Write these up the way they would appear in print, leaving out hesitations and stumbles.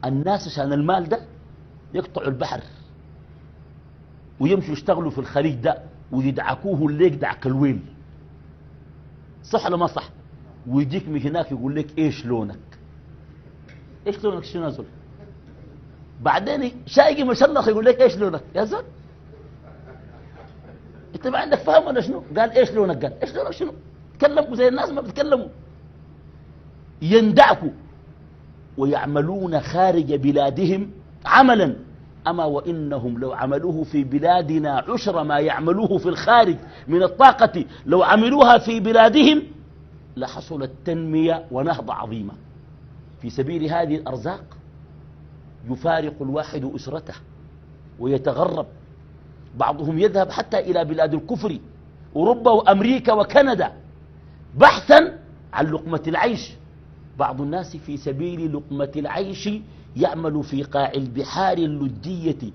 الناس عشان المال ده يقطعوا البحر ويمشوا يشتغلوا في الخليج ده ويدعكوه الليك دعك الويل، صح ولا ما صح؟ ويجيك من هناك يقول لك ايش لونك، ايش لونك شنو يا زول؟ بعدين شايقي مشلخ يقول لك ايش لونك يا زول؟ انت ما عندك فهم ولا شنو؟ قال ايش لونك؟ قال ايش لونك شنو؟ تكلموا زي الناس ما بتكلموا. يندعكوا ويعملون خارج بلادهم عملا، أما وإنهم لو عملوه في بلادنا عشر ما يعملوه في الخارج من الطاقة لو عملوها في بلادهم لحصلت تنمية ونهضة عظيمة. في سبيل هذه الأرزاق يفارق الواحد أسرته ويتغرب، بعضهم يذهب حتى إلى بلاد الكفر أوروبا وأمريكا وكندا بحثا عن لقمة العيش. بعض الناس في سبيل لقمة العيش يعمل في قاع البحار اللجية،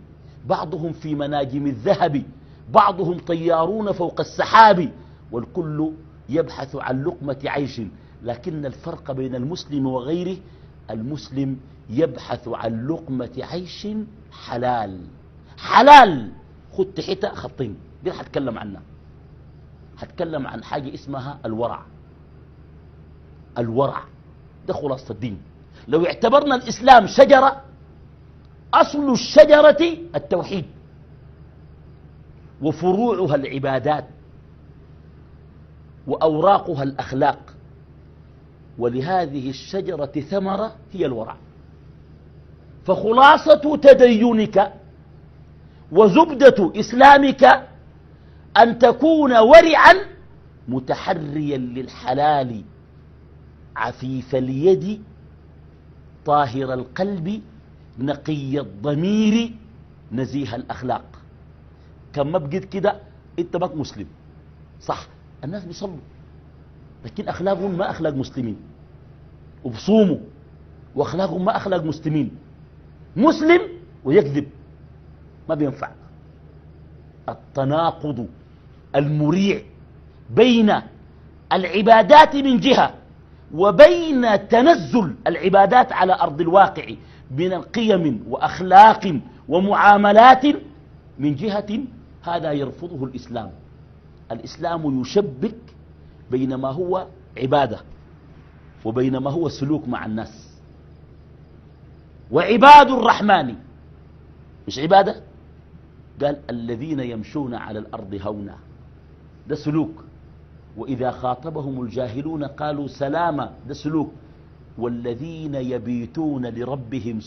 بعضهم في مناجم الذهب، بعضهم طيارون فوق السحاب، والكل يبحث عن لقمة عيش. لكن الفرق بين المسلم وغيره، المسلم يبحث عن لقمة عيش حلال. حلال خد تحتها خطين دي هتكلم عنها. هتكلم عن حاجة اسمها الورع. الورع ده خلاصة الدين. لو اعتبرنا الإسلام شجرة، أصل الشجرة التوحيد وفروعها العبادات وأوراقها الأخلاق، ولهذه الشجرة ثمرة هي الورع. فخلاصة تدينك وزبدة إسلامك أن تكون ورعا متحريا للحلال عفيف اليد طاهر القلب نقي الضمير نزيه الأخلاق. كم ما بقيت كده انت بك مسلم صح. الناس بيصلوا لكن أخلاقهم ما أخلاق مسلمين، وبصوموا وأخلاقهم ما أخلاق مسلمين. مسلم ويكذب ما بينفع. التناقض المريع بين العبادات من جهة وبين تنزل العبادات على أرض الواقع من القيم وأخلاق ومعاملات من جهة، هذا يرفضه الإسلام. الإسلام يشبك بين ما هو عبادة وبين ما هو سلوك مع الناس. وعباد الرحمن مش عبادة، قال الذين يمشون على الأرض هونا، ده سلوك. وإذا خاطبهم الجاهلون قالوا سلاما، ده سلوك. والذين يبيتون لربهم